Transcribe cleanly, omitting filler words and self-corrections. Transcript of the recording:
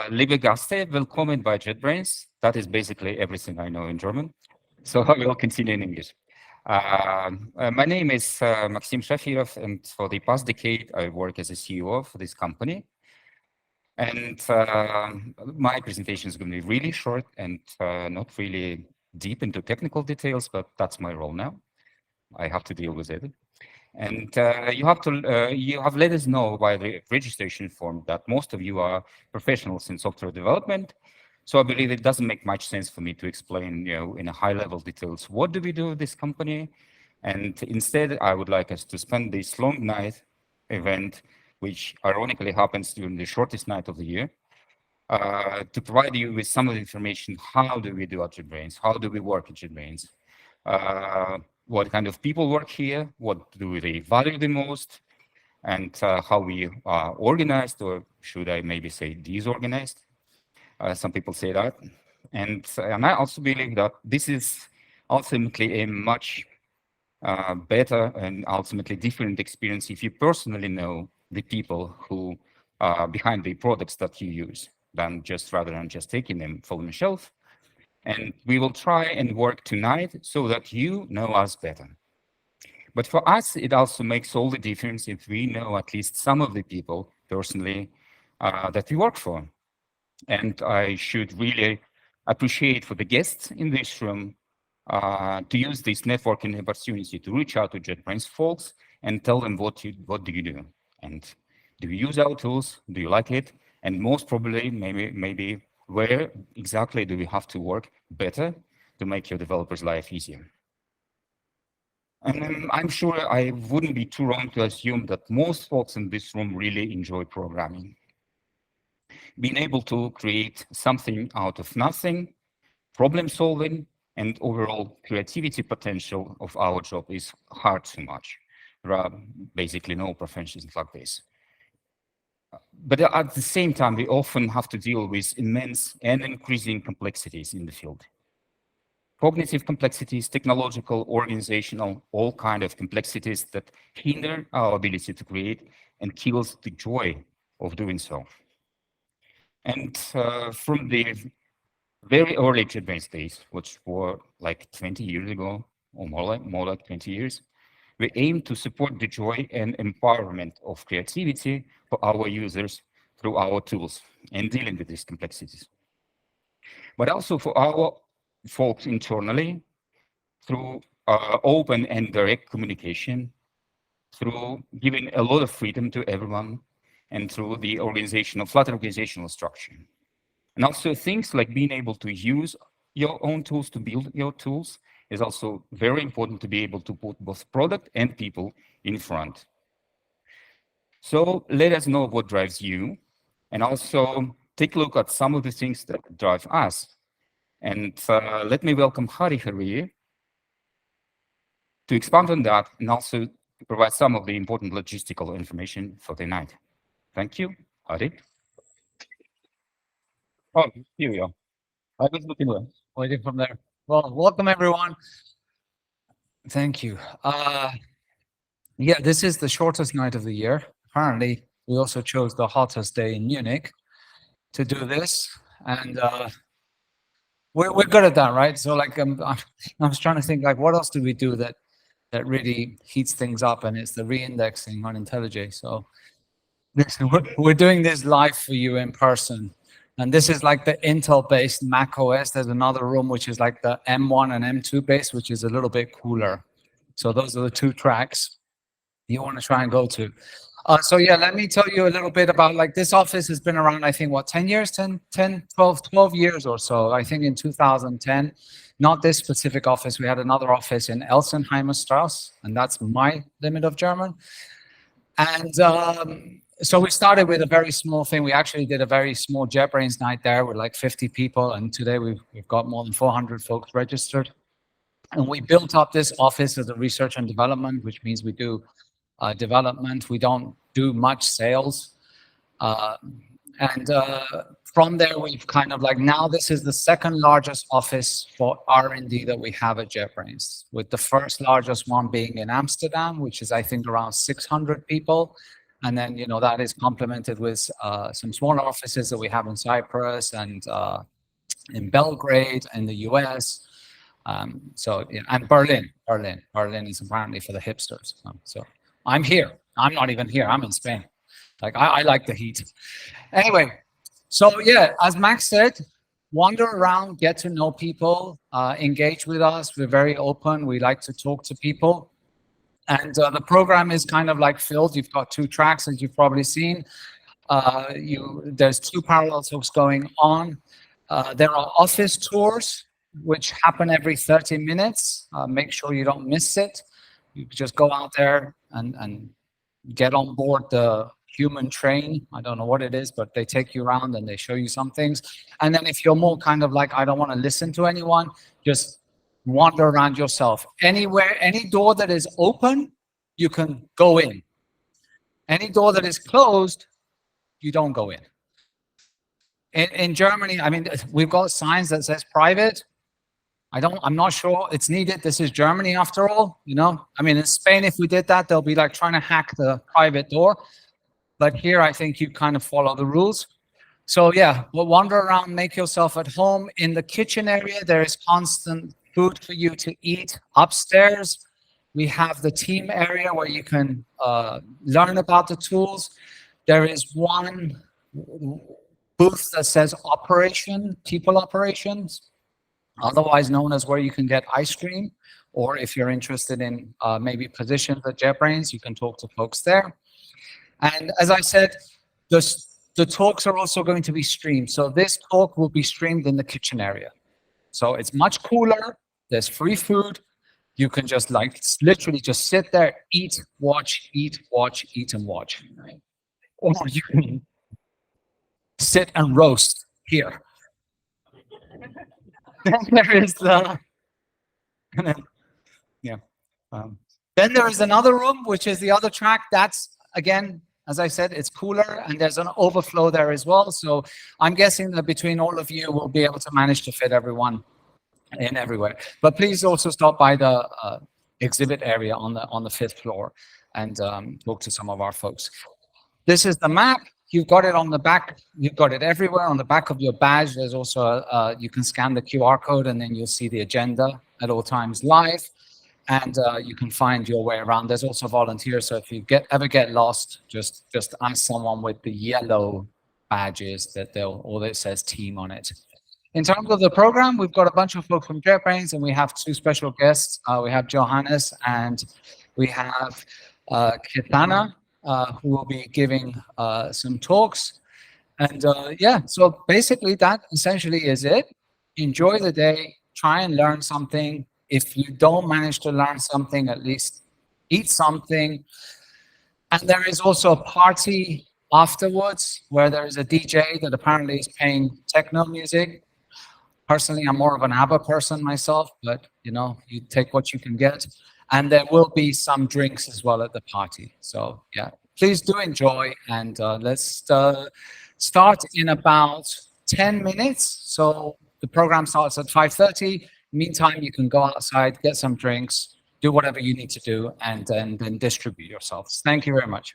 Liebe Gäste, willkommen bei JetBrains. That is basically everything I know in German. So I will continue in English. My name is Maxim Shafirov, and for the past decade, I work as a CEO for this company. And my presentation is going to be really short and not really deep into technical details, but that's my role now. I have to deal with it. And you have let us know by the registration form that most of you are professionals in software development. So I believe it doesn't make much sense for me to explain, in a high-level details, what do we do with this company? And instead, I would like us to spend this long night event, which ironically happens during the shortest night of the year, to provide you with some of the information. How do we do at JetBrains? How do we work at JetBrains? What kind of people work here? What do they value the most? And how we are organized, or should I maybe say disorganized? Some people say that. And I also believe that this is ultimately a much better and ultimately different experience if you personally know the people who are behind the products that you use, rather than just taking them from the shelf. And we will try and work tonight so that you know us better. But for us, it also makes all the difference if we know at least some of the people personally that we work for. And I should really appreciate for the guests in this room to use this networking opportunity to reach out to JetBrains folks and tell them what do you do, and do you use our tools? Do you like it? And most probably, maybe where exactly do we have to work better to make your developers' life easier? And I'm sure I wouldn't be too wrong to assume that most folks in this room really enjoy programming. Being able to create something out of nothing, problem solving, and overall creativity potential of our job is hard too much. There are basically no professions like this. But at the same time, we often have to deal with immense and increasing complexities in the field. Cognitive complexities, technological, organizational, all kinds of complexities that hinder our ability to create and kills the joy of doing so. And from the very early JetBrains days, which were like 20 years ago, or more like 20 years, we aim to support the joy and empowerment of creativity for our users through our tools and dealing with these complexities. But also for our folks internally, through open and direct communication, through giving a lot of freedom to everyone, and through the flat organizational structure. And also things like being able to use your own tools to build your tools is also very important, to be able to put both product and people in front. So let us know what drives you, and also take a look at some of the things that drive us. And let me welcome Hadi Hariri to expand on that, and also to provide some of the important logistical information for the night. Thank you, Hadi. Oh, here we are. I was looking well. Waiting from there. Well, welcome everyone. Thank you. Yeah, this is the shortest night of the year. Apparently, we also chose the hottest day in Munich to do this, and we're good at that, right? So, like, I was trying to think, like, what else do we do that really heats things up, and it's the re-indexing on IntelliJ. So, we're doing this live for you in person. And this is like the Intel-based Mac OS. There's another room which is like the M1 and M2 base, which is a little bit cooler. So those are the two tracks you want to try and go to. So yeah, let me tell you a little bit about, like, this office has been around, I think, what, 10 years, 12 years or so. I think in 2010, not this specific office. We had another office in Elsenheimer Strasse, and that's my limit of German. And so we started with a very small thing. We actually did a very small JetBrains night there with like 50 people. And today we've got more than 400 folks registered. And we built up this office as a research and development, which means we do development. We don't do much sales. From there, we've kind of like, now this is the second largest office for R&D that we have at JetBrains, with the first largest one being in Amsterdam, which is, I think, around 600 people. And then, that is complemented with some smaller offices that we have in Cyprus and in Belgrade in the US. And Berlin is apparently for the hipsters. So I'm here. I'm not even here. I'm in Spain. Like I like the heat. Anyway, so yeah, as Max said, wander around, get to know people, engage with us. We're very open. We like to talk to people. And the program is kind of like filled. You've got 2 tracks, as you've probably seen. There's 2 parallel talks going on. There are office tours, which happen every 30 minutes. Make sure you don't miss it. You just go out there and get on board the human train. I don't know what it is, but they take you around and they show you some things. And then if you're more kind of like, I don't want to listen to anyone, just wander around yourself. Anywhere, any door that is open, you can go in. Any door that is closed, you don't go in. In Germany, I mean, we've got signs that says private. I'm not sure it's needed. This is Germany after all, I mean, in Spain, if we did that, they'll be like trying to hack the private door. But here, I think you kind of follow the rules. So yeah, we'll wander around, make yourself at home. In the kitchen area, there is constant food for you to eat. Upstairs, we have the team area where you can learn about the tools. There is one booth that says people operations, otherwise known as where you can get ice cream, or if you're interested in maybe positions at JetBrains, you can talk to folks there. And as I said, the talks are also going to be streamed. So this talk will be streamed in the kitchen area. So it's much cooler. There's free food. You can just literally just sit there, eat, watch, eat, watch, eat, and watch. Or you can sit and roast here. Then there is then there is another room, which is the other track. That's, again, as I said, it's cooler, and there's an overflow there as well. So I'm guessing that between all of you, we'll be able to manage to fit everyone in everywhere. But please also stop by the exhibit area on the 5th floor and talk to some of our folks. This is the map. You've got it on the back. You've got it everywhere on the back of your badge. There's also you can scan the QR code, and then you'll see the agenda at all times live. And you can find your way around. There's also volunteers, so if you ever get lost, just ask someone with the yellow badges that it says team on it. In terms of the program, we've got a bunch of folks from JetBrains, and we have 2 special guests. We have Johannes and we have Kitana, who will be giving some talks. And yeah, so basically that essentially is it. Enjoy the day, try and learn something. If you don't manage to learn something, at least eat something. And there is also a party afterwards where there is a DJ that apparently is playing techno music. Personally, I'm more of an ABBA person myself, but you take what you can get. And there will be some drinks as well at the party. So yeah, please do enjoy. And let's start in about 10 minutes. So the program starts at 5:30. Meantime, you can go outside, get some drinks, do whatever you need to do, and then distribute yourselves. Thank you very much.